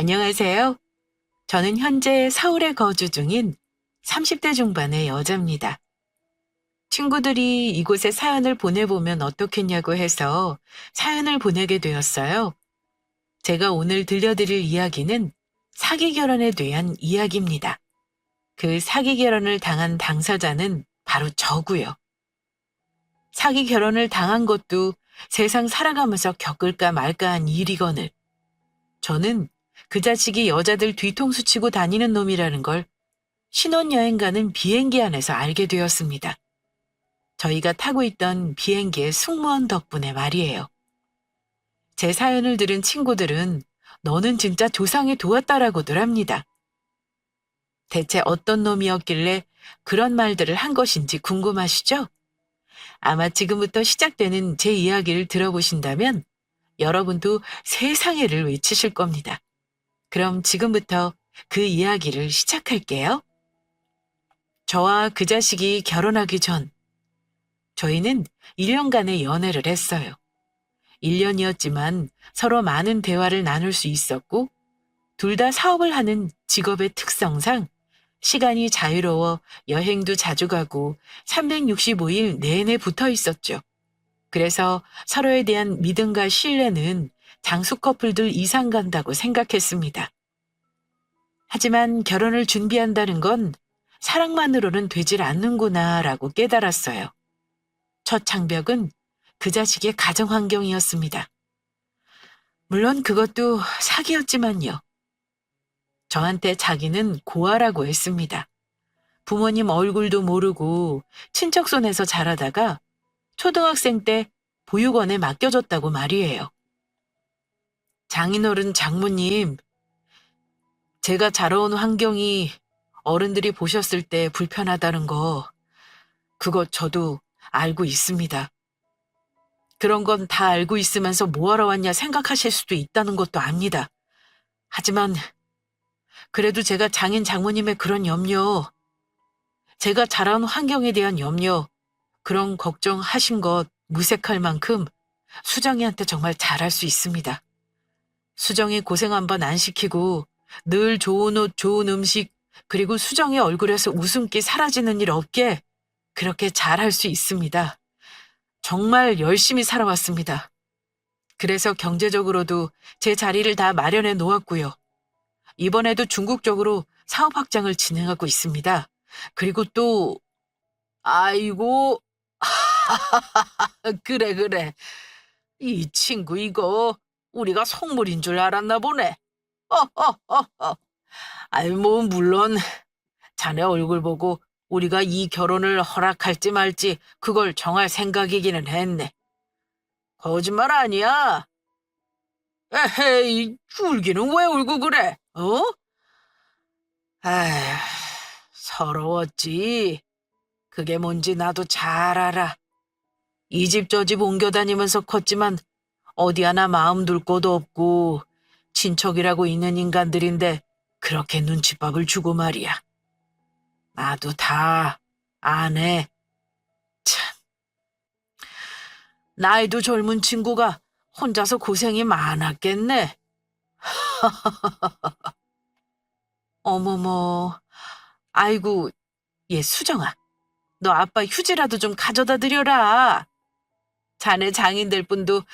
안녕하세요. 저는 현재 서울에 거주 중인 30대 중반의 여자입니다. 친구들이 이곳에 사연을 보내보면 어떻겠냐고 해서 사연을 보내게 되었어요. 제가 오늘 들려드릴 이야기는 사기 결혼에 대한 이야기입니다. 그 사기 결혼을 당한 당사자는 바로 저고요. 사기 결혼을 당한 것도 세상 살아가면서 겪을까 말까한 일이거늘 저는 그 자식이 여자들 뒤통수 치고 다니는 놈이라는 걸 신혼여행 가는 비행기 안에서 알게 되었습니다. 저희가 타고 있던 비행기의 승무원 덕분에 말이에요. 제 사연을 들은 친구들은 너는 진짜 조상이 도왔다라고들 합니다. 대체 어떤 놈이었길래 그런 말들을 한 것인지 궁금하시죠? 아마 지금부터 시작되는 제 이야기를 들어보신다면 여러분도 세상에를 외치실 겁니다. 그럼 지금부터 그 이야기를 시작할게요. 저와 그 자식이 결혼하기 전 저희는 1년간의 연애를 했어요. 1년이었지만 서로 많은 대화를 나눌 수 있었고 둘 다 사업을 하는 직업의 특성상 시간이 자유로워 여행도 자주 가고 365일 내내 붙어 있었죠. 그래서 서로에 대한 믿음과 신뢰는 장수 커플들 이상 간다고 생각했습니다. 하지만 결혼을 준비한다는 건 사랑만으로는 되질 않는구나라고 깨달았어요. 첫 장벽은 그 자식의 가정 환경이었습니다. 물론 그것도 사기였지만요. 저한테 자기는 고아라고 했습니다. 부모님 얼굴도 모르고 친척 손에서 자라다가 초등학생 때 보육원에 맡겨졌다고 말이에요. 장인어른 장모님, 제가 자라온 환경이 어른들이 보셨을 때 불편하다는 거, 그거 저도 알고 있습니다. 그런 건 다 알고 있으면서 뭐하러 왔냐 생각하실 수도 있다는 것도 압니다. 하지만 그래도 제가 장인 장모님의 그런 염려, 제가 자란 환경에 대한 염려, 그런 걱정하신 것 무색할 만큼 수정이한테 정말 잘할 수 있습니다. 수정이 고생 한번 안 시키고 늘 좋은 옷, 좋은 음식, 그리고 수정이 얼굴에서 웃음기 사라지는 일 없게 그렇게 잘할 수 있습니다. 정말 열심히 살아왔습니다. 그래서 경제적으로도 제 자리를 다 마련해 놓았고요. 이번에도 중국적으로 사업 확장을 진행하고 있습니다. 그리고 또, 아이고, 그래, 그래. 이 친구 이거 우리가 속물인 줄 알았나 보네. 아이, 뭐, 물론 자네 얼굴 보고 우리가 이 결혼을 허락할지 말지 그걸 정할 생각이기는 했네. 거짓말 아니야. 에헤이, 울기는 왜 울고 그래? 어? 아휴, 서러웠지. 그게 뭔지 나도 잘 알아. 이 집 저 집 옮겨 다니면서 컸지만 어디 하나 마음 둘 곳도 없고 친척이라고 있는 인간들인데 그렇게 눈칫밥을 주고 말이야. 나도 다 아네. 참, 나이도 젊은 친구가 혼자서 고생이 많았겠네. 어머머, 아이고, 얘 수정아. 너 아빠 휴지라도 좀 가져다 드려라. 자네 장인 될 뿐도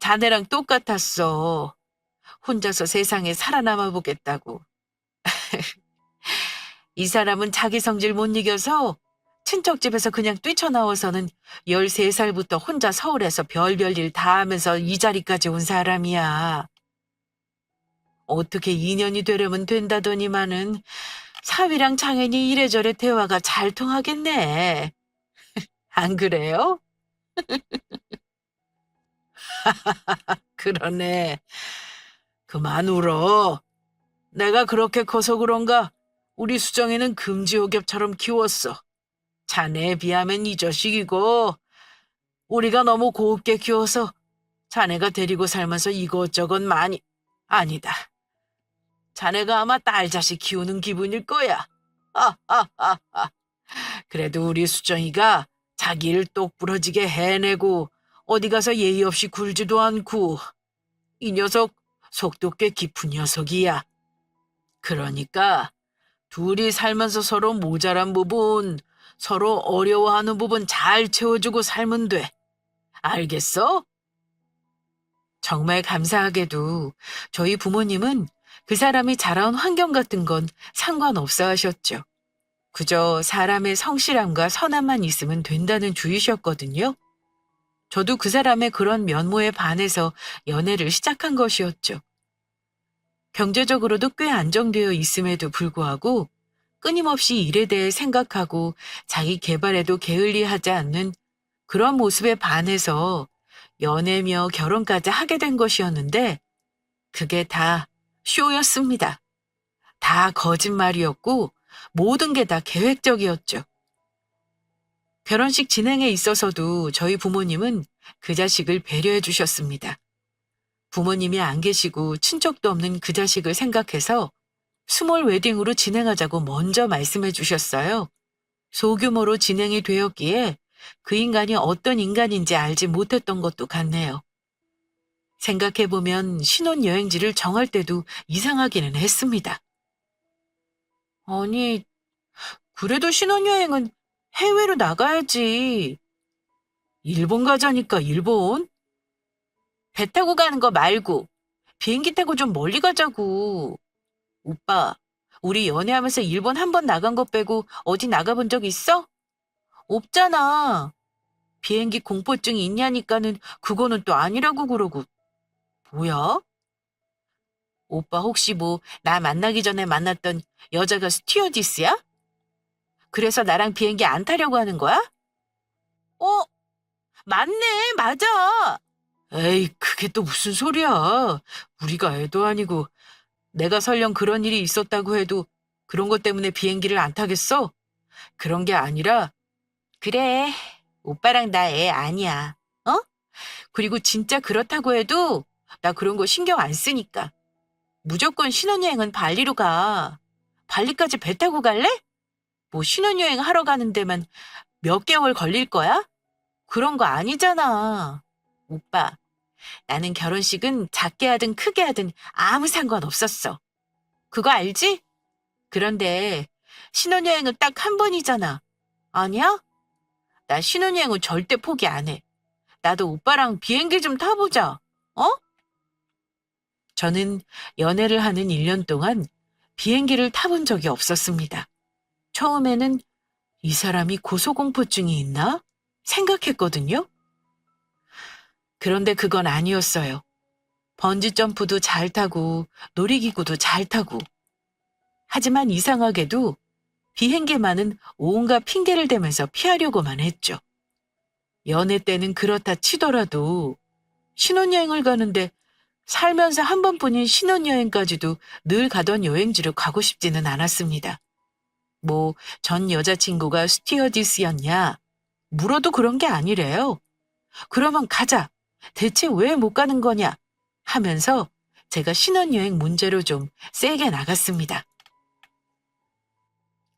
자네랑 똑같았어. 혼자서 세상에 살아남아 보겠다고. 이 사람은 자기 성질 못 이겨서 친척집에서 그냥 뛰쳐나와서는 13살부터 혼자 서울에서 별별 일 다 하면서 이 자리까지 온 사람이야. 어떻게 인연이 되려면 된다더니만은 사위랑 장인이 이래저래 대화가 잘 통하겠네. 안 그래요? 그러네. 그만 울어. 내가 그렇게 커서 그런가 우리 수정이는 금지옥엽처럼 키웠어. 자네에 비하면 이 자식이고 우리가 너무 곱게 키워서 자네가 데리고 살면서 이것저것 많이 아니다. 자네가 아마 딸 자식 키우는 기분일 거야. 그래도 우리 수정이가 자기 일 똑부러지게 해내고 어디 가서 예의 없이 굴지도 않고 이 녀석 속도 꽤 깊은 녀석이야. 그러니까 둘이 살면서 서로 모자란 부분, 서로 어려워하는 부분 잘 채워주고 살면 돼. 알겠어? 정말 감사하게도 저희 부모님은 그 사람이 자라온 환경 같은 건 상관없어 하셨죠. 그저 사람의 성실함과 선함만 있으면 된다는 주의셨거든요. 저도 그 사람의 그런 면모에 반해서 연애를 시작한 것이었죠. 경제적으로도 꽤 안정되어 있음에도 불구하고 끊임없이 일에 대해 생각하고 자기 개발에도 게을리하지 않는 그런 모습에 반해서 연애며 결혼까지 하게 된 것이었는데 그게 다 쇼였습니다. 다 거짓말이었고 모든 게 다 계획적이었죠. 결혼식 진행에 있어서도 저희 부모님은 그 자식을 배려해 주셨습니다. 부모님이 안 계시고 친척도 없는 그 자식을 생각해서 스몰 웨딩으로 진행하자고 먼저 말씀해 주셨어요. 소규모로 진행이 되었기에 그 인간이 어떤 인간인지 알지 못했던 것도 같네요. 생각해보면 신혼여행지를 정할 때도 이상하기는 했습니다. 아니, 그래도 신혼여행은 해외로 나가야지. 일본 가자니까 일본? 배 타고 가는 거 말고 비행기 타고 좀 멀리 가자고. 오빠, 우리 연애하면서 일본 한 번 나간 거 빼고 어디 나가본 적 있어? 없잖아. 비행기 공포증이 있냐니까는 그거는 또 아니라고 그러고. 뭐야? 오빠 혹시 뭐 나 만나기 전에 만났던 여자가 스튜어디스야? 그래서 나랑 비행기 안 타려고 하는 거야? 어, 맞네, 맞아. 에이, 그게 또 무슨 소리야. 우리가 애도 아니고 내가 설령 그런 일이 있었다고 해도 그런 것 때문에 비행기를 안 타겠어? 그런 게 아니라 그래, 오빠랑 나 애 아니야. 어? 그리고 진짜 그렇다고 해도 나 그런 거 신경 안 쓰니까. 무조건 신혼여행은 발리로 가. 발리까지 배 타고 갈래? 뭐 신혼여행 하러 가는 데만 몇 개월 걸릴 거야? 그런 거 아니잖아. 오빠, 나는 결혼식은 작게 하든 크게 하든 아무 상관 없었어. 그거 알지? 그런데 신혼여행은 딱 한 번이잖아. 아니야? 나 신혼여행은 절대 포기 안 해. 나도 오빠랑 비행기 좀 타보자. 어? 저는 연애를 하는 1년 동안 비행기를 타본 적이 없었습니다. 처음에는 이 사람이 고소공포증이 있나? 생각했거든요. 그런데 그건 아니었어요. 번지점프도 잘 타고 놀이기구도 잘 타고. 하지만 이상하게도 비행기만은 온갖 핑계를 대면서 피하려고만 했죠. 연애 때는 그렇다 치더라도 신혼여행을 가는데 살면서 한 번뿐인 신혼여행까지도 늘 가던 여행지로 가고 싶지는 않았습니다. 뭐 전 여자친구가 스튜어디스였냐? 물어도 그런 게 아니래요. 그러면 가자. 대체 왜 못 가는 거냐? 하면서 제가 신혼여행 문제로 좀 세게 나갔습니다.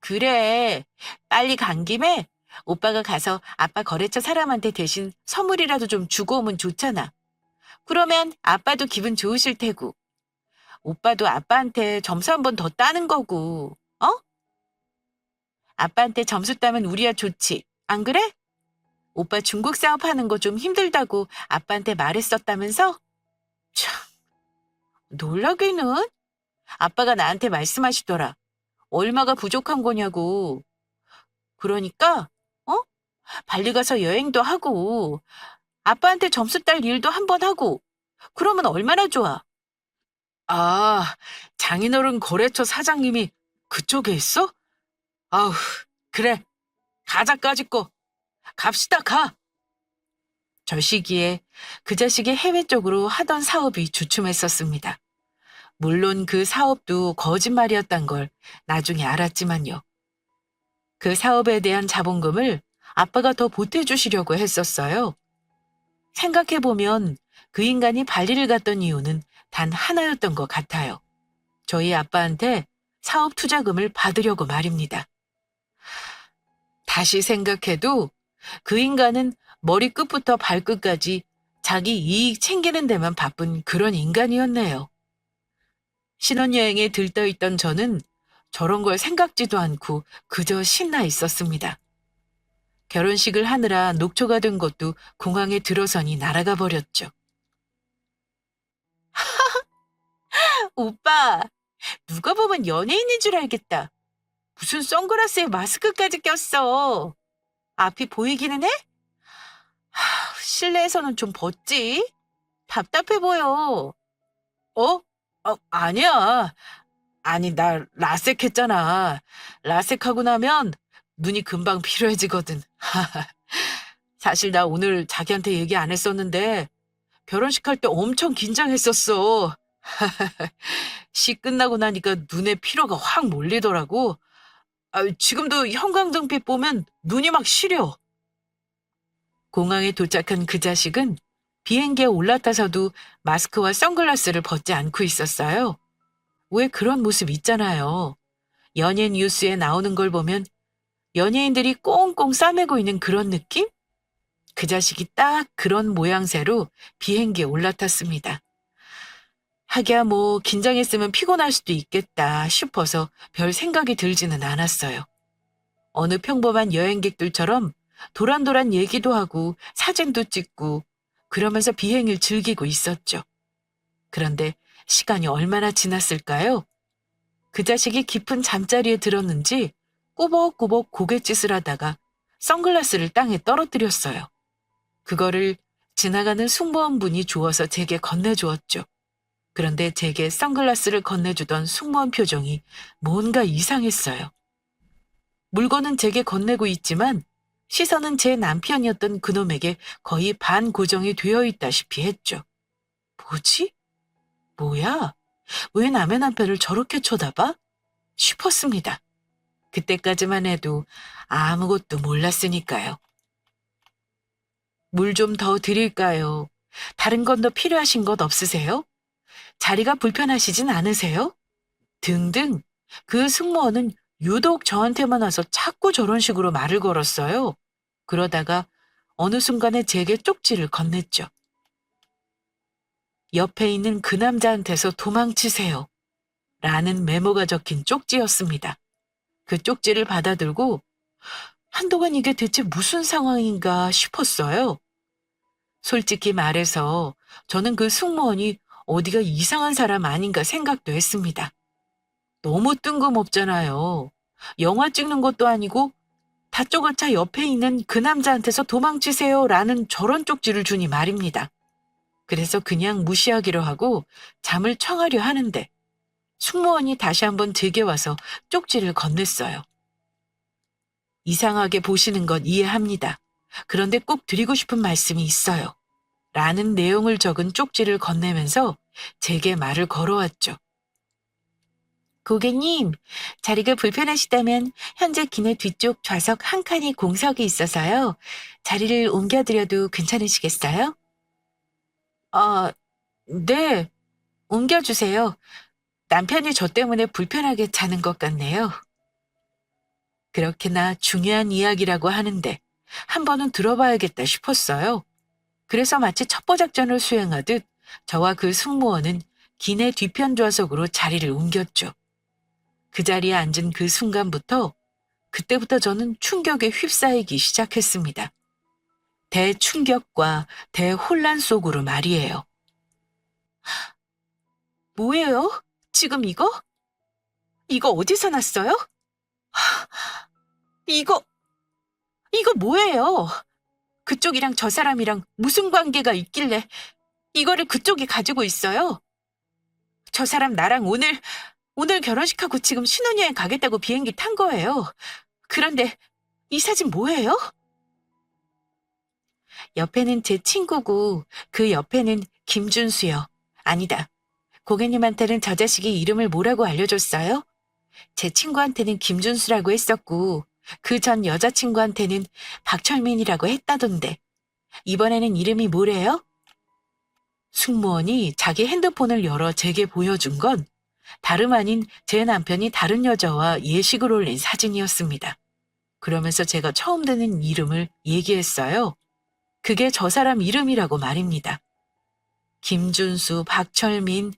그래. 빨리 간 김에 오빠가 가서 아빠 거래처 사람한테 대신 선물이라도 좀 주고 오면 좋잖아. 그러면 아빠도 기분 좋으실 테고, 오빠도 아빠한테 점수 한 번 더 따는 거고, 어? 아빠한테 점수 따면 우리야 좋지. 안 그래? 오빠 중국 사업하는 거 좀 힘들다고 아빠한테 말했었다면서? 참, 놀라기는? 아빠가 나한테 말씀하시더라. 얼마가 부족한 거냐고. 그러니까, 어? 발리 가서 여행도 하고, 아빠한테 점수 딸 일도 한 번 하고, 그러면 얼마나 좋아. 아, 장인어른 거래처 사장님이 그쪽에 있어? 아우, 그래. 가자까짓 거. 갑시다, 가. 저 시기에 그 자식이 해외 쪽으로 하던 사업이 주춤했었습니다. 물론 그 사업도 거짓말이었단 걸 나중에 알았지만요. 그 사업에 대한 자본금을 아빠가 더 보태주시려고 했었어요. 생각해보면 그 인간이 발리를 갔던 이유는 단 하나였던 것 같아요. 저희 아빠한테 사업 투자금을 받으려고 말입니다. 다시 생각해도 그 인간은 머리끝부터 발끝까지 자기 이익 챙기는 데만 바쁜 그런 인간이었네요. 신혼여행에 들떠있던 저는 저런 걸 생각지도 않고 그저 신나 있었습니다. 결혼식을 하느라 녹초가 된 것도 공항에 들어서니 날아가 버렸죠. 오빠, 누가 보면 연예인인 줄 알겠다. 무슨 선글라스에 마스크까지 꼈어. 앞이 보이기는 해? 실내에서는 좀 벗지? 답답해 보여. 어? 아니야. 아니, 나 라섹 했잖아. 라섹하고 나면 눈이 금방 피로해지거든. 사실 나 오늘 자기한테 얘기 안 했었는데 결혼식 할 때 엄청 긴장했었어. 시 끝나고 나니까 눈에 피로가 확 몰리더라고. 지금도 형광등빛 보면 눈이 막 시려. 공항에 도착한 그 자식은 비행기에 올라타서도 마스크와 선글라스를 벗지 않고 있었어요. 왜 그런 모습 있잖아요. 연예 뉴스에 나오는 걸 보면 연예인들이 꽁꽁 싸매고 있는 그런 느낌? 그 자식이 딱 그런 모양새로 비행기에 올라탔습니다. 하기야 뭐 긴장했으면 피곤할 수도 있겠다 싶어서 별 생각이 들지는 않았어요. 어느 평범한 여행객들처럼 도란도란 얘기도 하고 사진도 찍고 그러면서 비행을 즐기고 있었죠. 그런데 시간이 얼마나 지났을까요? 그 자식이 깊은 잠자리에 들었는지 꾸벅꾸벅 고갯짓을 하다가 선글라스를 땅에 떨어뜨렸어요. 그거를 지나가는 승무원분이 주워서 제게 건네주었죠. 그런데 제게 선글라스를 건네주던 승무원 표정이 뭔가 이상했어요. 물건은 제게 건네고 있지만 시선은 제 남편이었던 그놈에게 거의 반고정이 되어 있다시피 했죠. 뭐지? 뭐야? 왜 남의 남편을 저렇게 쳐다봐? 싶었습니다. 그때까지만 해도 아무것도 몰랐으니까요. 물 좀 더 드릴까요? 다른 건 더 필요하신 것 없으세요? 자리가 불편하시진 않으세요? 등등. 그 승무원은 유독 저한테만 와서 자꾸 저런 식으로 말을 걸었어요. 그러다가 어느 순간에 제게 쪽지를 건넸죠. 옆에 있는 그 남자한테서 도망치세요. 라는 메모가 적힌 쪽지였습니다. 그 쪽지를 받아들고 한동안 이게 대체 무슨 상황인가 싶었어요. 솔직히 말해서 저는 그 승무원이 어디가 이상한 사람 아닌가 생각도 했습니다. 너무 뜬금없잖아요. 영화 찍는 것도 아니고 다짜고짜 옆에 있는 그 남자한테서 도망치세요라는 저런 쪽지를 주니 말입니다. 그래서 그냥 무시하기로 하고 잠을 청하려 하는데 승무원이 다시 한번 제게 와서 쪽지를 건넸어요. 이상하게 보시는 건 이해합니다. 그런데 꼭 드리고 싶은 말씀이 있어요. 라는 내용을 적은 쪽지를 건네면서 제게 말을 걸어왔죠. 고객님, 자리가 불편하시다면 현재 기내 뒤쪽 좌석 한 칸이 공석이 있어서요. 자리를 옮겨드려도 괜찮으시겠어요? 아, 네, 옮겨주세요. 남편이 저 때문에 불편하게 자는 것 같네요. 그렇게나 중요한 이야기라고 하는데 한 번은 들어봐야겠다 싶었어요. 그래서 마치 첩보작전을 수행하듯 저와 그 승무원은 기내 뒤편 좌석으로 자리를 옮겼죠. 그 자리에 앉은 그 순간부터 그때부터 저는 충격에 휩싸이기 시작했습니다. 대충격과 대혼란 속으로 말이에요. 뭐예요? 지금 이거? 이거 어디서 났어요? 이거, 이거 뭐예요? 그쪽이랑 저 사람이랑 무슨 관계가 있길래 이거를 그쪽이 가지고 있어요? 저 사람 나랑 오늘 결혼식하고 지금 신혼여행 가겠다고 비행기 탄 거예요. 그런데 이 사진 뭐예요? 옆에는 제 친구고 그 옆에는 김준수요. 아니다. 고객님한테는 저 자식이 이름을 뭐라고 알려줬어요? 제 친구한테는 김준수라고 했었고 그 전 여자친구한테는 박철민이라고 했다던데 이번에는 이름이 뭐래요? 승무원이 자기 핸드폰을 열어 제게 보여준 건 다름 아닌 제 남편이 다른 여자와 예식을 올린 사진이었습니다. 그러면서 제가 처음 듣는 이름을 얘기했어요. 그게 저 사람 이름이라고 말입니다. 김준수, 박철민,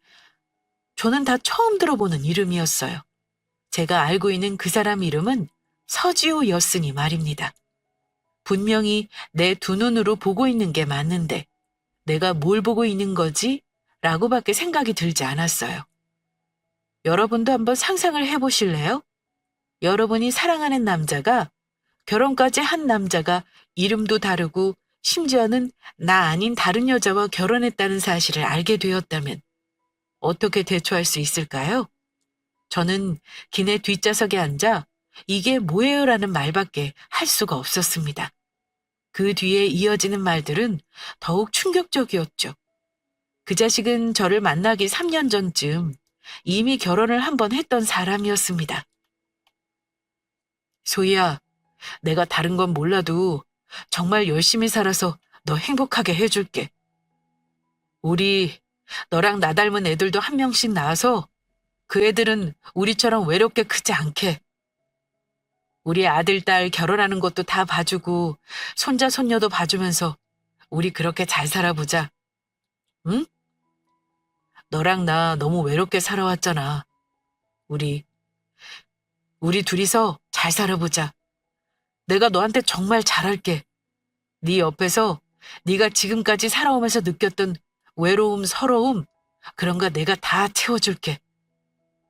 저는 다 처음 들어보는 이름이었어요. 제가 알고 있는 그 사람 이름은 서지호였으니 말입니다. 분명히 내 두 눈으로 보고 있는 게 맞는데 내가 뭘 보고 있는 거지? 라고밖에 생각이 들지 않았어요. 여러분도 한번 상상을 해보실래요? 여러분이 사랑하는 남자가, 결혼까지 한 남자가 이름도 다르고 심지어는 나 아닌 다른 여자와 결혼했다는 사실을 알게 되었다면 어떻게 대처할 수 있을까요? 저는 기내 뒷좌석에 앉아 이게 뭐예요라는 말밖에 할 수가 없었습니다. 그 뒤에 이어지는 말들은 더욱 충격적이었죠. 그 자식은 저를 만나기 3년 전쯤 이미 결혼을 한 번 했던 사람이었습니다. 소희야, 내가 다른 건 몰라도 정말 열심히 살아서 너 행복하게 해줄게. 우리 너랑 나 닮은 애들도 한 명씩 낳아서 그 애들은 우리처럼 외롭게 크지 않게. 우리 아들, 딸 결혼하는 것도 다 봐주고 손자, 손녀도 봐주면서 우리 그렇게 잘 살아보자. 응? 너랑 나 너무 외롭게 살아왔잖아. 우리, 우리 둘이서 잘 살아보자. 내가 너한테 정말 잘할게. 네 옆에서 네가 지금까지 살아오면서 느꼈던 외로움, 서러움, 그런 거 내가 다 채워줄게.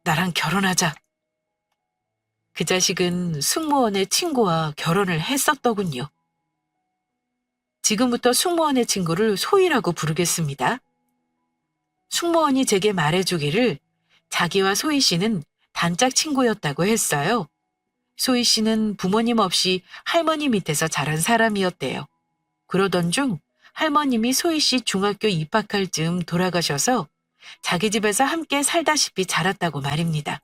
나랑 결혼하자. 그 자식은 승무원의 친구와 결혼을 했었더군요. 지금부터 승무원의 친구를 소희라고 부르겠습니다. 승무원이 제게 말해주기를 자기와 소희 씨는 단짝 친구였다고 했어요. 소희 씨는 부모님 없이 할머니 밑에서 자란 사람이었대요. 그러던 중 할머님이 소희 씨 중학교 입학할 즈음 돌아가셔서 자기 집에서 함께 살다시피 자랐다고 말입니다.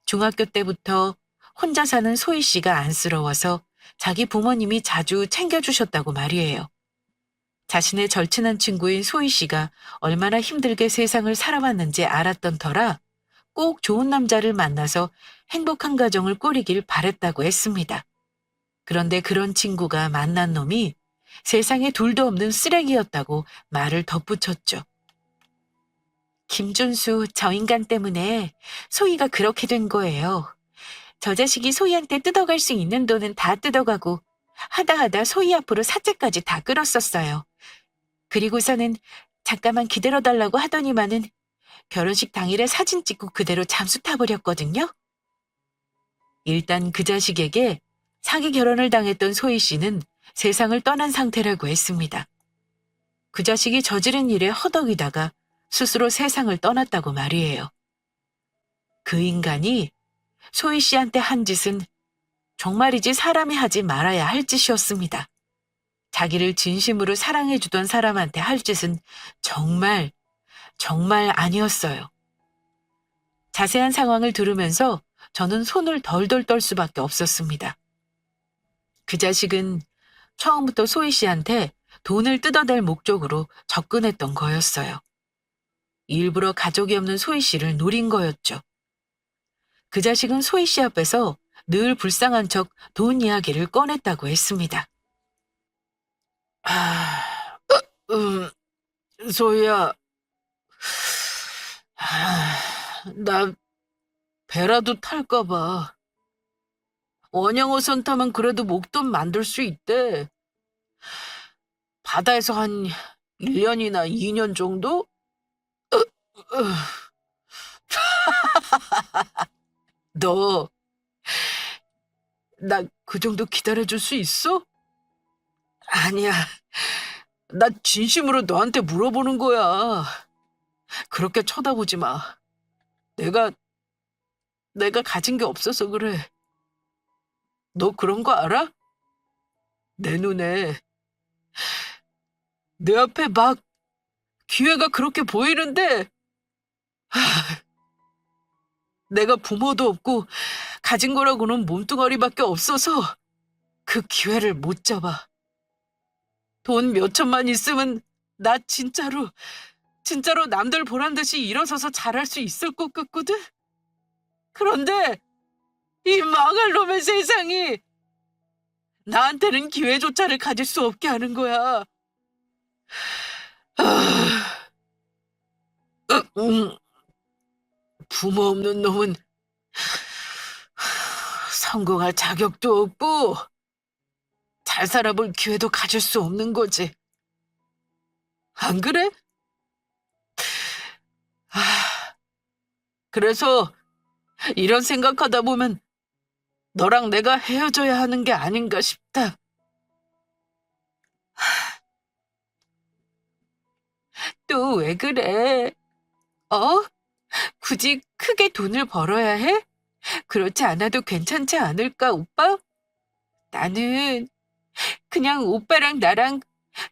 중학교 때부터 혼자 사는 소희 씨가 안쓰러워서 자기 부모님이 자주 챙겨주셨다고 말이에요. 자신의 절친한 친구인 소희 씨가 얼마나 힘들게 세상을 살아왔는지 알았던 터라 꼭 좋은 남자를 만나서 행복한 가정을 꾸리길 바랬다고 했습니다. 그런데 그런 친구가 만난 놈이 세상에 둘도 없는 쓰레기였다고 말을 덧붙였죠. 김준수, 저 인간 때문에 소희가 그렇게 된 거예요. 저 자식이 소희한테 뜯어갈 수 있는 돈은 다 뜯어가고 하다 소희 앞으로 사채까지 다 끌었었어요. 그리고서는 잠깐만 기다려달라고 하더니만은 결혼식 당일에 사진 찍고 그대로 잠수 타버렸거든요. 일단 그 자식에게 사기 결혼을 당했던 소희 씨는 세상을 떠난 상태라고 했습니다. 그 자식이 저지른 일에 허덕이다가 스스로 세상을 떠났다고 말이에요. 그 인간이 소희 씨한테 한 짓은 정말이지 사람이 하지 말아야 할 짓이었습니다. 자기를 진심으로 사랑해주던 사람한테 할 짓은 정말 아니었어요. 자세한 상황을 들으면서 저는 손을 덜덜 떨 수밖에 없었습니다. 그 자식은 처음부터 소희 씨한테 돈을 뜯어낼 목적으로 접근했던 거였어요. 일부러 가족이 없는 소희 씨를 노린 거였죠. 그 자식은 소희 씨 앞에서 늘 불쌍한 척 돈 이야기를 꺼냈다고 했습니다. 아, 소희야, 나 배라도 탈까 봐. 원양어선 타면 그래도 목돈 만들 수 있대. 바다에서 한 1년이나 2년 정도? 너, 나 그 정도 기다려줄 수 있어? 아니야. 나 진심으로 너한테 물어보는 거야. 그렇게 쳐다보지 마. 내가 가진 게 없어서 그래. 너 그런 거 알아? 내 눈에 내 앞에 막 기회가 그렇게 보이는데 내가 부모도 없고 가진 거라고는 몸뚱아리밖에 없어서 그 기회를 못 잡아. 돈 몇 천만 있으면 나 진짜로 남들 보란 듯이 일어서서 잘할 수 있을 것 같거든? 그런데 이 망할 놈의 세상이 나한테는 기회조차를 가질 수 없게 하는 거야. 아, 부모 없는 놈은 성공할 자격도 없고 잘 살아볼 기회도 가질 수 없는 거지. 안 그래? 아, 그래서 이런 생각하다 보면 너랑 내가 헤어져야 하는 게 아닌가 싶다. 또 왜 그래? 어? 굳이 크게 돈을 벌어야 해? 그렇지 않아도 괜찮지 않을까, 오빠? 나는 그냥 오빠랑 나랑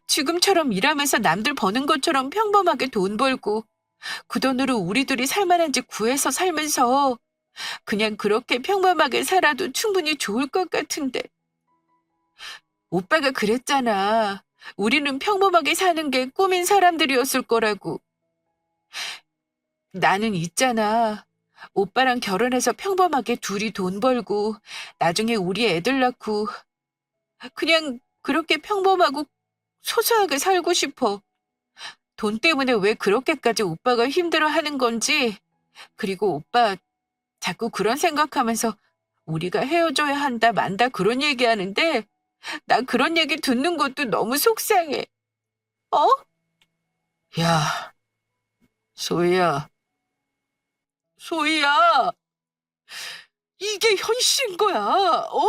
지금처럼 일하면서 남들 버는 것처럼 평범하게 돈 벌고 그 돈으로 우리 둘이 살만한 집 구해서 살면서 그냥 그렇게 평범하게 살아도 충분히 좋을 것 같은데. 오빠가 그랬잖아. 우리는 평범하게 사는 게 꿈인 사람들이었을 거라고. 나는 있잖아. 오빠랑 결혼해서 평범하게 둘이 돈 벌고 나중에 우리 애들 낳고 그냥 그렇게 평범하고 소소하게 살고 싶어. 돈 때문에 왜 그렇게까지 오빠가 힘들어하는 건지, 그리고 오빠 자꾸 그런 생각하면서 우리가 헤어져야 한다 만다 그런 얘기하는데 나 그런 얘기 듣는 것도 너무 속상해. 어? 야, 소희야, 소희야, 이게 현실인 거야. 어?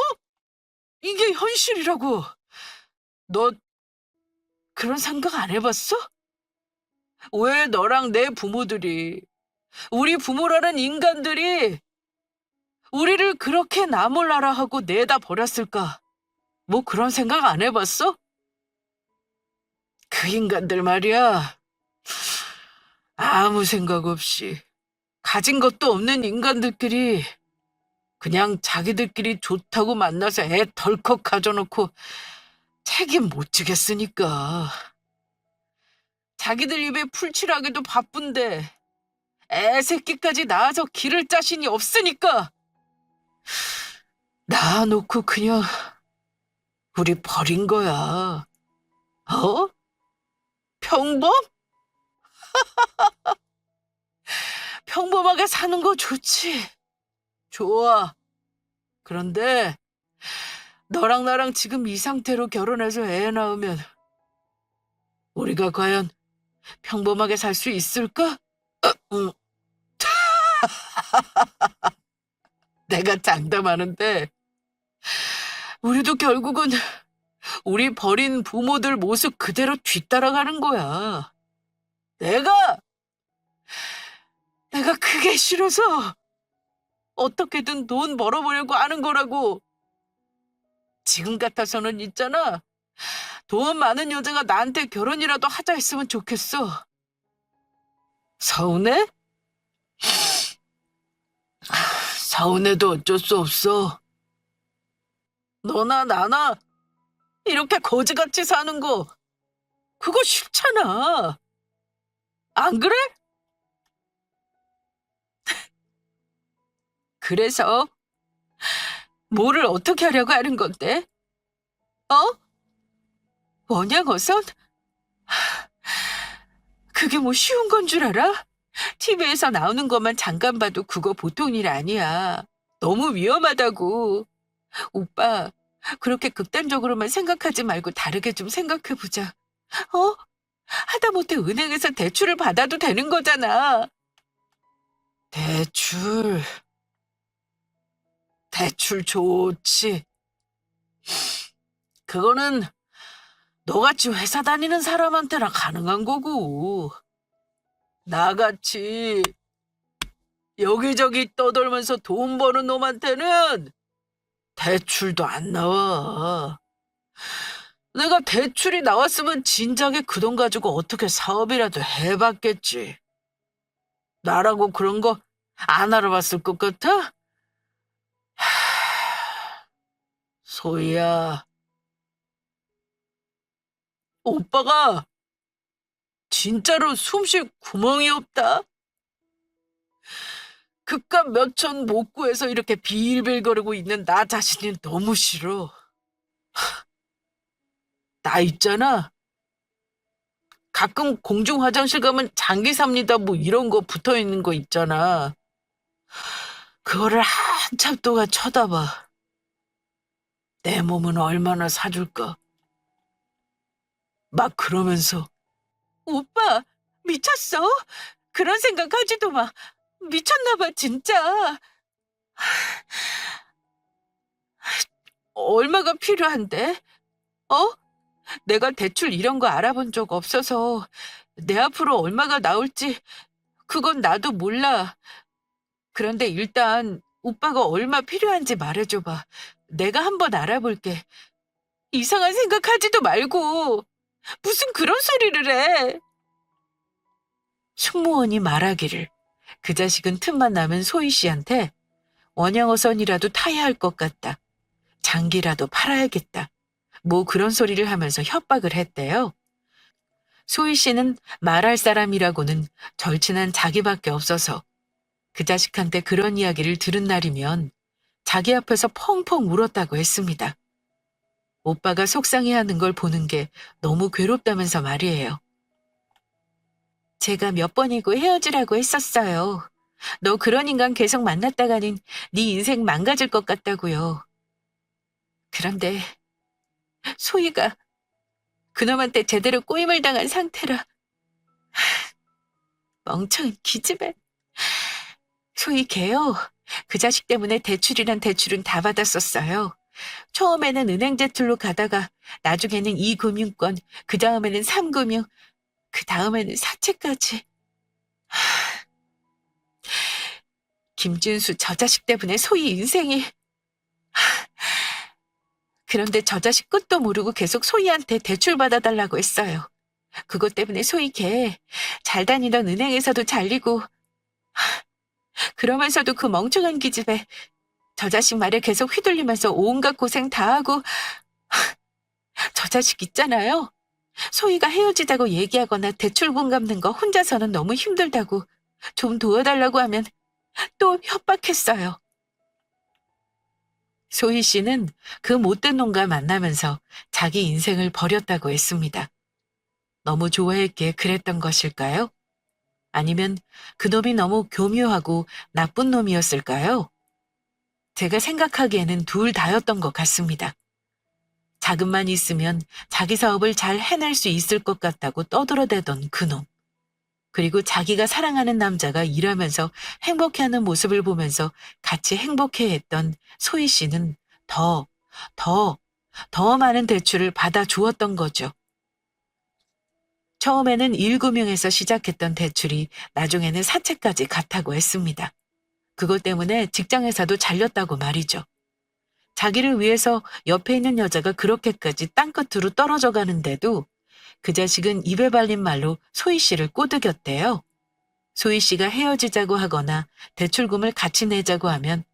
이게 현실이라고. 너 그런 생각 안 해봤어? 왜 너랑 내 부모들이, 우리 부모라는 인간들이 우리를 그렇게 나몰라라 하고 내다 버렸을까? 뭐 그런 생각 안 해봤어? 그 인간들 말이야. 아무 생각 없이 가진 것도 없는 인간들끼리 그냥 자기들끼리 좋다고 만나서 애 덜컥 가져놓고 책임 못 지겠으니까. 자기들 입에 풀칠하기도 바쁜데 애 새끼까지 낳아서 기를 자신이 없으니까 낳아놓고 그냥 우리 버린 거야. 어? 평범? 평범하게 사는 거 좋지. 좋아. 그런데 너랑 나랑 지금 이 상태로 결혼해서 애 낳으면 우리가 과연 평범하게 살 수 있을까? 응, 내가 장담하는데 우리도 결국은 우리 버린 부모들 모습 그대로 뒤따라가는 거야. 내가 그게 싫어서 어떻게든 돈 벌어보려고 하는 거라고. 지금 같아서는 있잖아. 돈 많은 여자가 나한테 결혼이라도 하자 했으면 좋겠어. 서운해? 서운해도 어쩔 수 없어. 너나 나나 이렇게 거지같이 사는 거 그거 싫잖아. 안 그래? 그래서 뭐를 어떻게 하려고 하는 건데? 어? 원양어선? 그게 뭐 쉬운 건 줄 알아? TV에서 나오는 것만 잠깐 봐도 그거 보통 일 아니야. 너무 위험하다고. 오빠, 그렇게 극단적으로만 생각하지 말고 다르게 좀 생각해보자. 어? 하다못해 은행에서 대출을 받아도 되는 거잖아. 대출, 대출 좋지. 그거는 너같이 회사 다니는 사람한테나 가능한 거고. 나같이 여기저기 떠돌면서 돈 버는 놈한테는 대출도 안 나와. 내가 대출이 나왔으면 진작에 그 돈 가지고 어떻게 사업이라도 해봤겠지. 나라고 그런 거 안 알아봤을 것 같아? 소희야, 오빠가 진짜로 숨 쉴 구멍이 없다. 그깟 몇천 못 구해서 이렇게 빌빌거리고 있는 나 자신이 너무 싫어. 나 있잖아. 가끔 공중 화장실 가면 장기 삽니다 뭐 이런 거 붙어 있는 거 있잖아. 그거를 한참 동안 쳐다봐. 내 몸은 얼마나 사줄까? 막 그러면서 오빠, 미쳤어? 그런 생각 하지도 마. 미쳤나 봐, 진짜. 얼마가 필요한데? 어? 내가 대출 이런 거 알아본 적 없어서 내 앞으로 얼마가 나올지 그건 나도 몰라. 그런데 일단 오빠가 얼마 필요한지 말해줘봐. 내가 한번 알아볼게. 이상한 생각하지도 말고 무슨 그런 소리를 해. 승무원이 말하기를 그 자식은 틈만 나면 소희 씨한테 원양어선이라도 타야 할 것 같다. 장기라도 팔아야겠다. 뭐 그런 소리를 하면서 협박을 했대요. 소희 씨는 말할 사람이라고는 절친한 자기밖에 없어서 그 자식한테 그런 이야기를 들은 날이면 자기 앞에서 펑펑 울었다고 했습니다. 오빠가 속상해하는 걸 보는 게 너무 괴롭다면서 말이에요. 제가 몇 번이고 헤어지라고 했었어요. 너 그런 인간 계속 만났다가는 네 인생 망가질 것 같다고요. 그런데 소희가 그놈한테 제대로 꼬임을 당한 상태라 멍청한 기집애. 소희 걔요. 그 자식 때문에 대출이란 대출은 다 받았었어요. 처음에는 은행 대출로 가다가 나중에는 2금융권, 그 다음에는 3금융, 그 다음에는 사채까지. 김준수 저 자식 때문에 소희 인생이. 그런데 저 자식 끝도 모르고 계속 소희한테 대출 받아달라고 했어요. 그것 때문에 소희 걔 잘 다니던 은행에서도 잘리고 그러면서도 그 멍청한 기집애 저 자식 말에 계속 휘둘리면서 온갖 고생 다 하고 저 자식 있잖아요. 소희가 헤어지자고 얘기하거나 대출금 갚는 거 혼자서는 너무 힘들다고 좀 도와달라고 하면 또 협박했어요. 소희 씨는 그 못된 놈과 만나면서 자기 인생을 버렸다고 했습니다. 너무 좋아했기에 그랬던 것일까요? 아니면 그놈이 너무 교묘하고 나쁜 놈이었을까요? 제가 생각하기에는 둘 다였던 것 같습니다. 자금만 있으면 자기 사업을 잘 해낼 수 있을 것 같다고 떠들어대던 그놈. 그리고 자기가 사랑하는 남자가 일하면서 행복해하는 모습을 보면서 같이 행복해했던 소희 씨는 더, 더, 더 많은 대출을 받아 주었던 거죠. 처음에는 1금융에서 시작했던 대출이 나중에는 사채까지 갔다고 했습니다. 그것 때문에 직장에서도 잘렸다고 말이죠. 자기를 위해서 옆에 있는 여자가 그렇게까지 땅끝으로 떨어져 가는데도 그 자식은 입에 발린 말로 소희 씨를 꼬드겼대요. 소희 씨가 헤어지자고 하거나 대출금을 같이 내자고 하면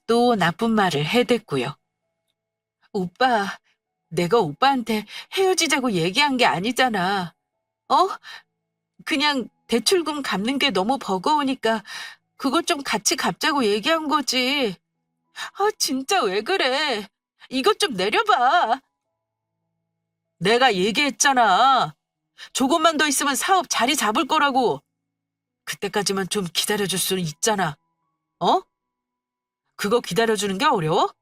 또 나쁜 말을 해댔고요. 오빠, 내가 오빠한테 헤어지자고 얘기한 게 아니잖아. 어? 그냥 대출금 갚는 게 너무 버거우니까 그것 좀 같이 갚자고 얘기한 거지. 아, 진짜 왜 그래? 이것 좀 내려봐. 내가 얘기했잖아. 조금만 더 있으면 사업 자리 잡을 거라고. 그때까지만 좀 기다려줄 수는 있잖아. 어? 그거 기다려주는 게 어려워?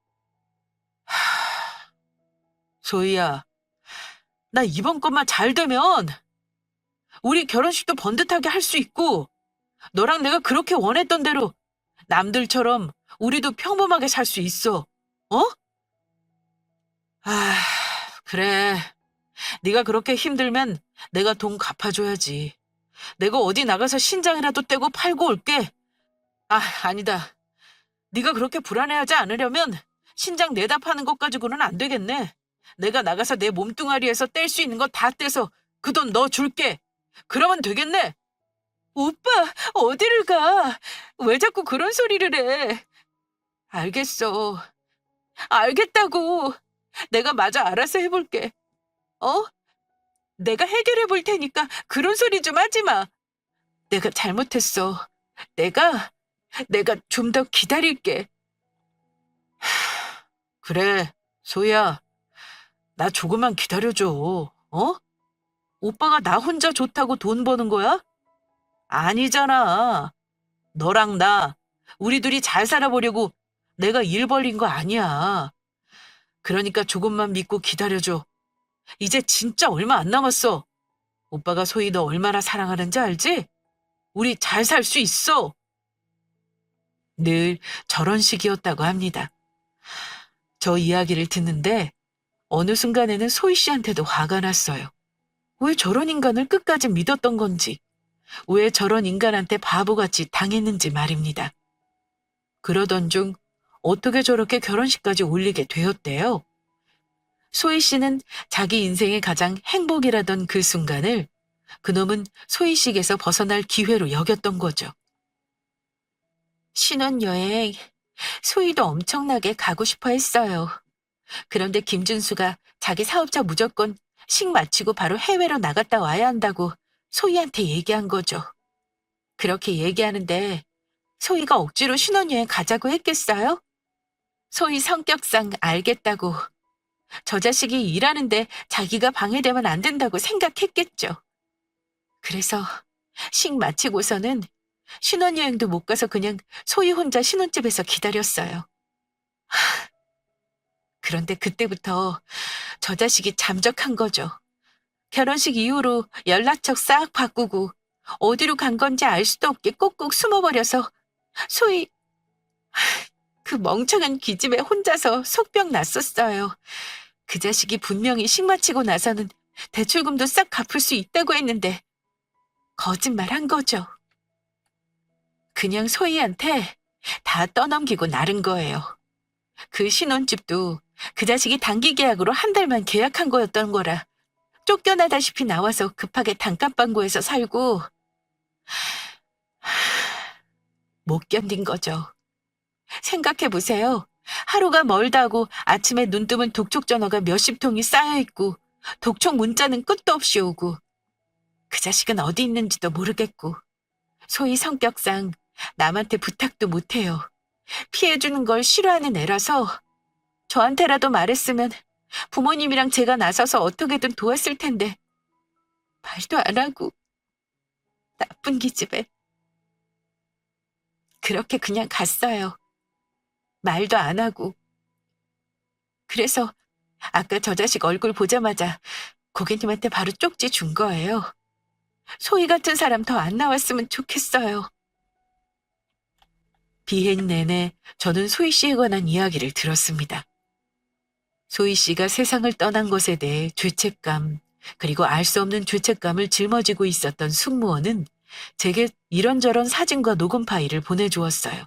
소희야, 나 이번 것만 잘 되면 우리 결혼식도 번듯하게 할 수 있고 너랑 내가 그렇게 원했던 대로 남들처럼 우리도 평범하게 살 수 있어. 어? 아, 그래. 네가 그렇게 힘들면 내가 돈 갚아줘야지. 내가 어디 나가서 신장이라도 떼고 팔고 올게. 아, 아니다. 네가 그렇게 불안해하지 않으려면 신장 내다 파는 것 가지고는 안 되겠네. 내가 나가서 내 몸뚱아리에서 뗄 수 있는 거 다 떼서 그 돈 너 줄게. 그러면 되겠네. 오빠, 어디를 가? 왜 자꾸 그런 소리를 해? 알겠어. 알겠다고. 내가 마저 알아서 해볼게. 어? 내가 해결해 볼 테니까 그런 소리 좀 하지 마. 내가 잘못했어. 내가 좀 더 기다릴게. 그래, 소희야. 나 조금만 기다려줘. 어? 오빠가 나 혼자 좋다고 돈 버는 거야? 아니잖아. 너랑 나 우리 둘이 잘 살아보려고 내가 일 벌린 거 아니야. 그러니까 조금만 믿고 기다려줘. 이제 진짜 얼마 안 남았어. 오빠가 소희 너 얼마나 사랑하는지 알지? 우리 잘 살 수 있어. 늘 저런 식이었다고 합니다. 저 이야기를 듣는데 어느 순간에는 소희 씨한테도 화가 났어요. 왜 저런 인간을 끝까지 믿었던 건지, 왜 저런 인간한테 바보같이 당했는지 말입니다. 그러던 중 어떻게 저렇게 결혼식까지 올리게 되었대요. 소희 씨는 자기 인생의 가장 행복이라던 그 순간을 그놈은 소희식에서 벗어날 기회로 여겼던 거죠. 신혼여행, 소희도 엄청나게 가고 싶어 했어요. 그런데 김준수가 자기 사업자 무조건 식 마치고 바로 해외로 나갔다 와야 한다고 소희한테 얘기한 거죠. 그렇게 얘기하는데 소희가 억지로 신혼여행 가자고 했겠어요? 소희 성격상 알겠다고. 저 자식이 일하는데 자기가 방해되면 안 된다고 생각했겠죠. 그래서 식 마치고서는 신혼여행도 못 가서 그냥 소희 혼자 신혼집에서 기다렸어요. 그런데 그때부터 저 자식이 잠적한 거죠. 결혼식 이후로 연락처 싹 바꾸고 어디로 간 건지 알 수도 없게 꼭꼭 숨어버려서 소희 그 멍청한 기집애 혼자서 속병 났었어요. 그 자식이 분명히 식 마치고 나서는 대출금도 싹 갚을 수 있다고 했는데 거짓말 한 거죠. 그냥 소희한테 다 떠넘기고 나른 거예요. 그 신혼집도 그 자식이 단기 계약으로 한 달만 계약한 거였던 거라 쫓겨나다시피 나와서 급하게 단칸방구에서 살고 못 견딘 거죠. 생각해보세요. 하루가 멀다 하고 아침에 눈 뜨면 독촉 전화가 몇십 통이 쌓여있고 독촉 문자는 끝도 없이 오고 그 자식은 어디 있는지도 모르겠고 소희 성격상 남한테 부탁도 못해요. 피해주는 걸 싫어하는 애라서 저한테라도 말했으면 부모님이랑 제가 나서서 어떻게든 도왔을 텐데 말도 안 하고 나쁜 기집애. 그렇게 그냥 갔어요. 말도 안 하고. 그래서 아까 저 자식 얼굴 보자마자 고객님한테 바로 쪽지 준 거예요. 소희 같은 사람 더 안 나왔으면 좋겠어요. 비행 내내 저는 소희 씨에 관한 이야기를 들었습니다. 소희 씨가 세상을 떠난 것에 대해 죄책감, 그리고 알 수 없는 죄책감을 짊어지고 있었던 승무원은 제게 이런저런 사진과 녹음 파일을 보내주었어요.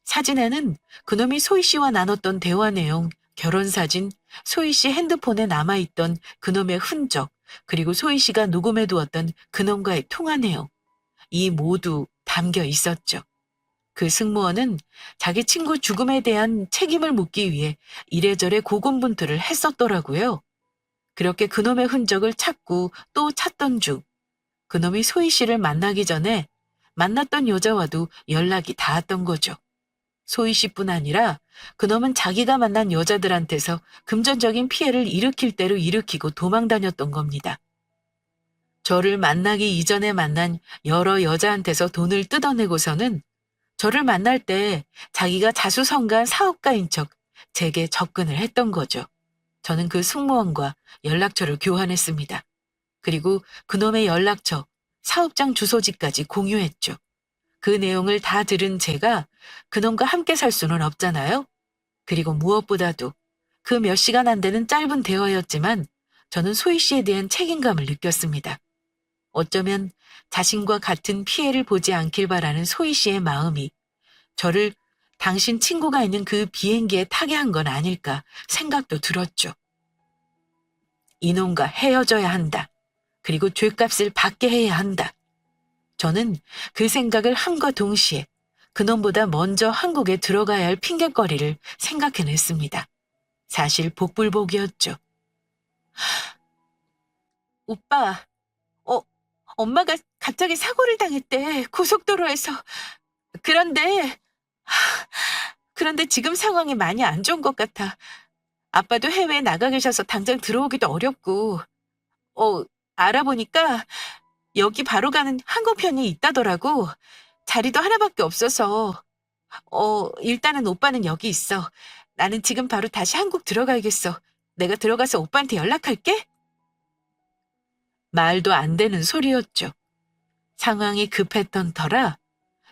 사진에는 그놈이 소희 씨와 나눴던 대화 내용, 결혼 사진, 소희 씨 핸드폰에 남아있던 그놈의 흔적, 그리고 소희 씨가 녹음해 두었던 그놈과의 통화 내용, 이 모두 담겨 있었죠. 그 승무원은 자기 친구 죽음에 대한 책임을 묻기 위해 이래저래 고군분투를 했었더라고요. 그렇게 그놈의 흔적을 찾고 또 찾던 중 그놈이 소희 씨를 만나기 전에 만났던 여자와도 연락이 닿았던 거죠. 소희 씨뿐 아니라 그놈은 자기가 만난 여자들한테서 금전적인 피해를 일으킬 대로 일으키고 도망 다녔던 겁니다. 저를 만나기 이전에 만난 여러 여자한테서 돈을 뜯어내고서는 저를 만날 때 자기가 자수성가한 사업가인 척 제게 접근을 했던 거죠. 저는 그 승무원과 연락처를 교환했습니다. 그리고 그놈의 연락처, 사업장 주소지까지 공유했죠. 그 내용을 다 들은 제가 그놈과 함께 살 수는 없잖아요. 그리고 무엇보다도 그 몇 시간 안 되는 짧은 대화였지만 저는 소희 씨에 대한 책임감을 느꼈습니다. 어쩌면 자신과 같은 피해를 보지 않길 바라는 소희 씨의 마음이 저를 당신 친구가 있는 그 비행기에 타게 한 건 아닐까 생각도 들었죠. 이놈과 헤어져야 한다. 그리고 죗값을 받게 해야 한다. 저는 그 생각을 함과 동시에 그놈보다 먼저 한국에 들어가야 할 핑곗거리를 생각해냈습니다. 사실 복불복이었죠. 오빠, 어, 엄마가 갑자기 사고를 당했대. 고속도로에서. 그런데, 그런데 지금 상황이 많이 안 좋은 것 같아. 아빠도 해외에 나가 계셔서 당장 들어오기도 어렵고, 알아보니까 여기 바로 가는 항공편이 있다더라고. 자리도 하나밖에 없어서 일단은 오빠는 여기 있어. 나는 지금 바로 다시 한국 들어가야겠어. 내가 들어가서 오빠한테 연락할게. 말도 안 되는 소리였죠. 상황이 급했던 터라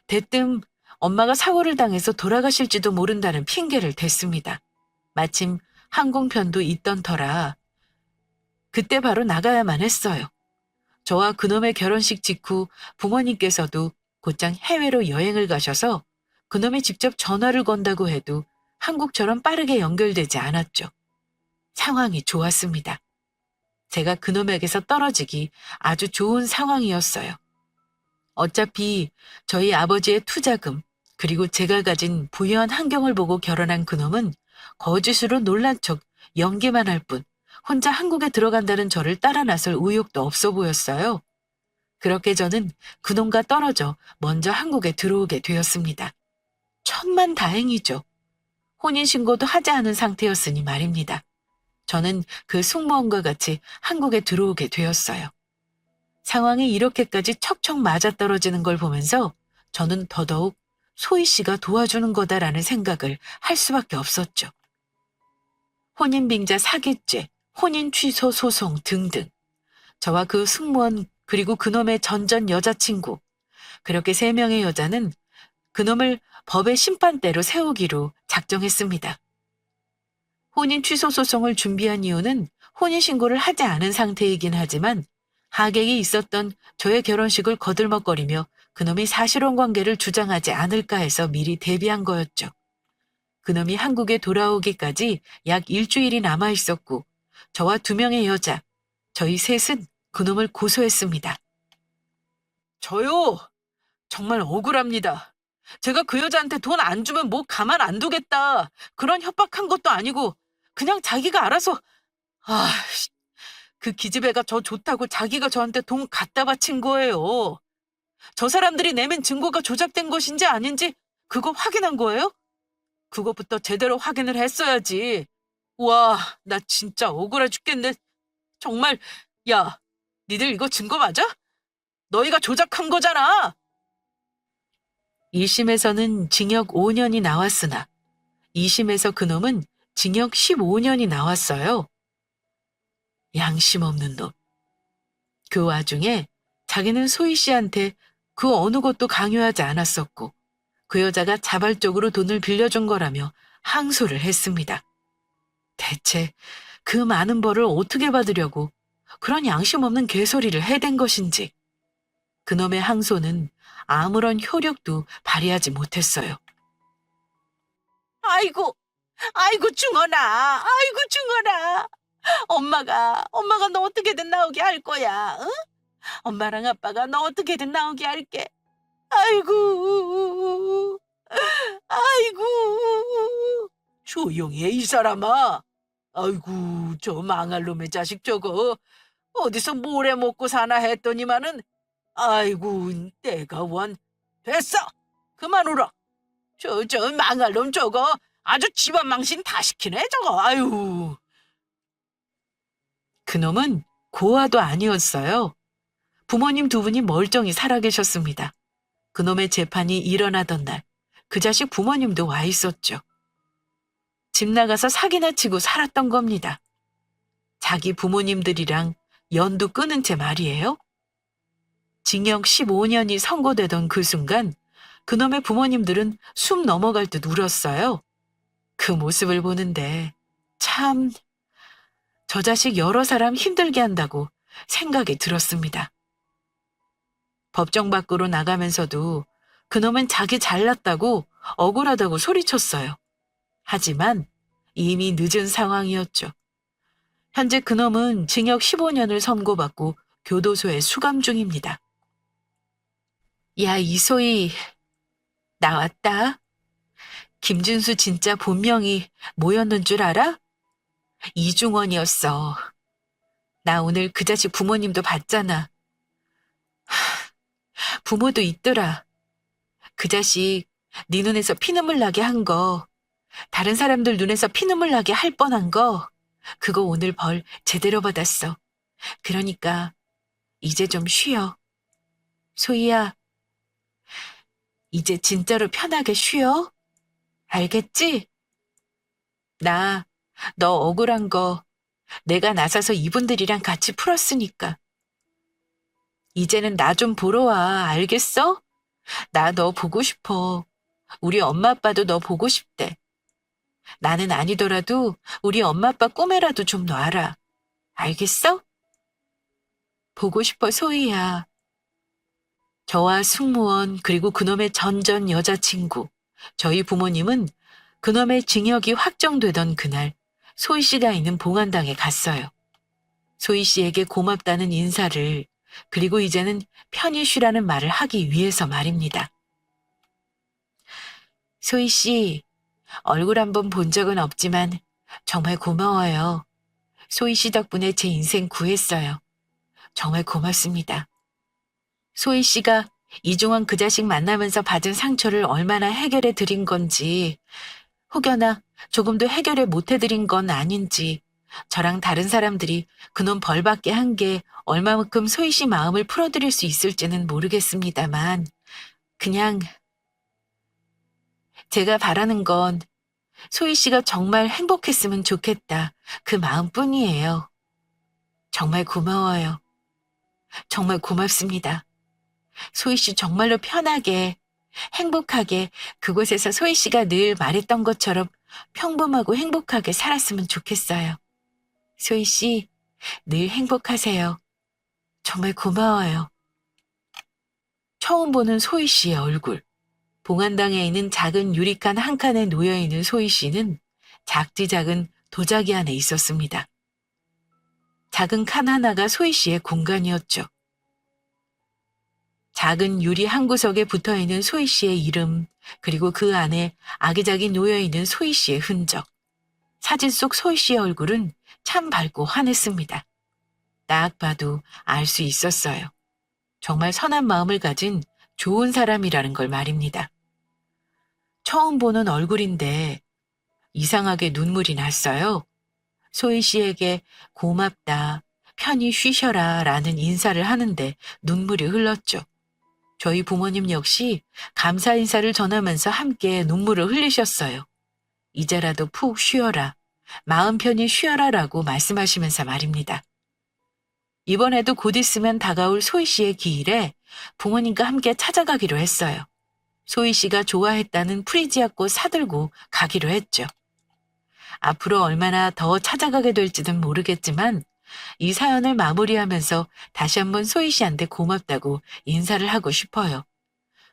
대뜸 엄마가 사고를 당해서 돌아가실지도 모른다는 핑계를 댔습니다. 마침 항공편도 있던 터라 그때 바로 나가야만 했어요. 저와 그놈의 결혼식 직후 부모님께서도 곧장 해외로 여행을 가셔서 그놈이 직접 전화를 건다고 해도 한국처럼 빠르게 연결되지 않았죠. 상황이 좋았습니다. 제가 그놈에게서 떨어지기 아주 좋은 상황이었어요. 어차피 저희 아버지의 투자금, 그리고 제가 가진 부유한 환경을 보고 결혼한 그놈은 거짓으로 놀란 척 연기만 할 뿐 혼자 한국에 들어간다는 저를 따라 나설 의욕도 없어 보였어요. 그렇게 저는 그놈과 떨어져 먼저 한국에 들어오게 되었습니다. 천만다행이죠. 혼인신고도 하지 않은 상태였으니 말입니다. 저는 그 승무원과 같이 한국에 들어오게 되었어요. 상황이 이렇게까지 척척 맞아떨어지는 걸 보면서 저는 더더욱 소희 씨가 도와주는 거다라는 생각을 할 수밖에 없었죠. 혼인빙자 사기죄, 혼인 취소 소송 등등. 저와 그 승무원 그리고 그놈의 전전 여자친구, 그렇게 3명의 여자는 그놈을 법의 심판대로 세우기로 작정했습니다. 혼인 취소 소송을 준비한 이유는 혼인신고를 하지 않은 상태이긴 하지만 하객이 있었던 저의 결혼식을 거들먹거리며 그놈이 사실혼 관계를 주장하지 않을까 해서 미리 대비한 거였죠. 그놈이 한국에 돌아오기까지 약 일주일이 남아 있었고 저와 2명의 여자, 저희 셋은 그놈을 고소했습니다. 저요? 정말 억울합니다. 제가 그 여자한테 돈 안 주면 뭐 가만 안 두겠다. 그런 협박한 것도 아니고 그냥 자기가 알아서 그 기집애가 저 좋다고 자기가 저한테 돈 갖다 바친 거예요. 저 사람들이 내민 증거가 조작된 것인지 아닌지 그거 확인한 거예요? 그것부터 제대로 확인을 했어야지. 와, 나 진짜 억울해 죽겠네. 정말, 야, 니들 이거 증거 맞아? 너희가 조작한 거잖아. 1심에서는 징역 5년이 나왔으나 2심에서 그놈은 징역 15년이 나왔어요. 양심 없는 놈. 그 와중에 자기는 소희 씨한테 그 어느 것도 강요하지 않았었고 그 여자가 자발적으로 돈을 빌려준 거라며 항소를 했습니다. 대체 그 많은 벌을 어떻게 받으려고 그런 양심 없는 개소리를 해댄 것인지 그놈의 항소는 아무런 효력도 발휘하지 못했어요. 아이고, 아이고 중언아, 아이고 중언아. 엄마가 너 어떻게든 나오게 할 거야. 응? 엄마랑 아빠가 너 어떻게든 나오게 할게. 아이고, 아이고. 조용히 해, 이 사람아. 아이고, 저 망할 놈의 자식 저거. 어디서 뭘 해먹고 사나 했더니만은, 아이고, 내가 원. 됐어! 그만 울어. 저 망할 놈 저거. 아주 집안 망신 다 시키네, 저거. 아유. 그놈은 고아도 아니었어요. 부모님 2분이 멀쩡히 살아계셨습니다. 그놈의 재판이 일어나던 날, 그 자식 부모님도 와 있었죠. 집 나가서 사기나 치고 살았던 겁니다. 자기 부모님들이랑 연도 끊은 채 말이에요. 징역 15년이 선고되던 그 순간 그놈의 부모님들은 숨 넘어갈 듯 울었어요. 그 모습을 보는데 참, 저 자식 여러 사람 힘들게 한다고 생각이 들었습니다. 법정 밖으로 나가면서도 그놈은 자기 잘났다고 억울하다고 소리쳤어요. 하지만 이미 늦은 상황이었죠. 현재 그놈은 징역 15년을 선고받고 교도소에 수감 중입니다. 야, 이소희, 나왔다. 김준수 진짜 본명이 뭐였는 줄 알아? 이중원이었어. 나 오늘 그 자식 부모님도 봤잖아. 부모도 있더라. 그 자식 네 눈에서 피눈물 나게 한 거, 다른 사람들 눈에서 피눈물 나게 할 뻔한 거, 그거 오늘 벌 제대로 받았어. 그러니까 이제 좀 쉬어. 소희야, 이제 진짜로 편하게 쉬어. 알겠지? 나, 너 억울한 거 내가 나서서 이분들이랑 같이 풀었으니까. 이제는 나 좀 보러 와. 알겠어? 나 너 보고 싶어. 우리 엄마 아빠도 너 보고 싶대. 나는 아니더라도 우리 엄마 아빠 꿈에라도 좀 놔라. 알겠어? 보고 싶어, 소희야. 저와 승무원 그리고 그놈의 전전 여자친구, 저희 부모님은 그놈의 징역이 확정되던 그날 소희 씨가 있는 봉안당에 갔어요. 소희 씨에게 고맙다는 인사를, 그리고 이제는 편히 쉬라는 말을 하기 위해서 말입니다. 소희 씨, 얼굴 한번 본 적은 없지만 정말 고마워요. 소희 씨 덕분에 제 인생 구했어요. 정말 고맙습니다. 소희 씨가 이중원 그 자식 만나면서 받은 상처를 얼마나 해결해 드린 건지, 혹여나 조금도 해결을 못 해드린 건 아닌지, 저랑 다른 사람들이 그놈 벌받게 한 게 얼마만큼 소희 씨 마음을 풀어드릴 수 있을지는 모르겠습니다만, 그냥 제가 바라는 건 소희 씨가 정말 행복했으면 좋겠다. 그 마음뿐이에요. 정말 고마워요. 정말 고맙습니다. 소희 씨 정말로 편하게, 행복하게 그곳에서 소희 씨가 늘 말했던 것처럼 평범하고 행복하게 살았으면 좋겠어요. 소희 씨, 늘 행복하세요. 정말 고마워요. 처음 보는 소희 씨의 얼굴. 봉안당에 있는 작은 유리칸 한 칸에 놓여있는 소희 씨는 작디 작은 도자기 안에 있었습니다. 작은 칸 하나가 소희 씨의 공간이었죠. 작은 유리 한 구석에 붙어있는 소희 씨의 이름, 그리고 그 안에 아기자기 놓여있는 소희 씨의 흔적. 사진 속 소희 씨의 얼굴은 참 밝고 환했습니다. 딱 봐도 알 수 있었어요. 정말 선한 마음을 가진 좋은 사람이라는 걸 말입니다. 처음 보는 얼굴인데 이상하게 눈물이 났어요. 소희 씨에게 고맙다, 편히 쉬셔라 라는 인사를 하는데 눈물이 흘렀죠. 저희 부모님 역시 감사 인사를 전하면서 함께 눈물을 흘리셨어요. 이제라도 푹 쉬어라, 마음 편히 쉬어라 라고 말씀하시면서 말입니다. 이번에도 곧 있으면 다가올 소희 씨의 기일에 부모님과 함께 찾아가기로 했어요. 소희 씨가 좋아했다는 프리지아 꽃 사들고 가기로 했죠. 앞으로 얼마나 더 찾아가게 될지는 모르겠지만 이 사연을 마무리하면서 다시 한번 소희 씨한테 고맙다고 인사를 하고 싶어요.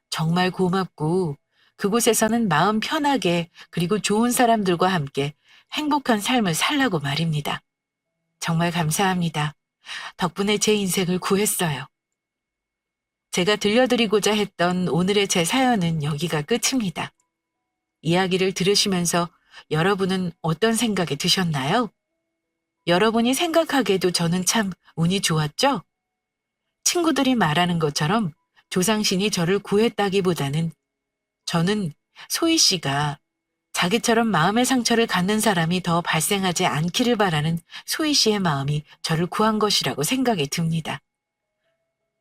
정말 고맙고 그곳에서는 마음 편하게 그리고 좋은 사람들과 함께 행복한 삶을 살라고 말입니다. 정말 감사합니다. 덕분에 제 인생을 구했어요. 제가 들려드리고자 했던 오늘의 제 사연은 여기가 끝입니다. 이야기를 들으시면서 여러분은 어떤 생각이 드셨나요? 여러분이 생각하기에도 저는 참 운이 좋았죠? 친구들이 말하는 것처럼 조상신이 저를 구했다기보다는 저는 소희 씨가 자기처럼 마음의 상처를 갖는 사람이 더 발생하지 않기를 바라는 소희 씨의 마음이 저를 구한 것이라고 생각이 듭니다.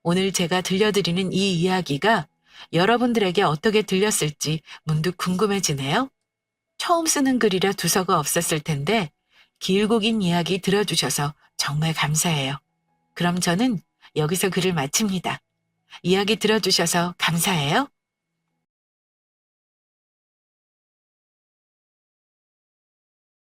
오늘 제가 들려드리는 이 이야기가 여러분들에게 어떻게 들렸을지 문득 궁금해지네요. 처음 쓰는 글이라 두서가 없었을 텐데 길고 긴 이야기 들어주셔서 정말 감사해요. 그럼 저는 여기서 글을 마칩니다. 이야기 들어주셔서 감사해요.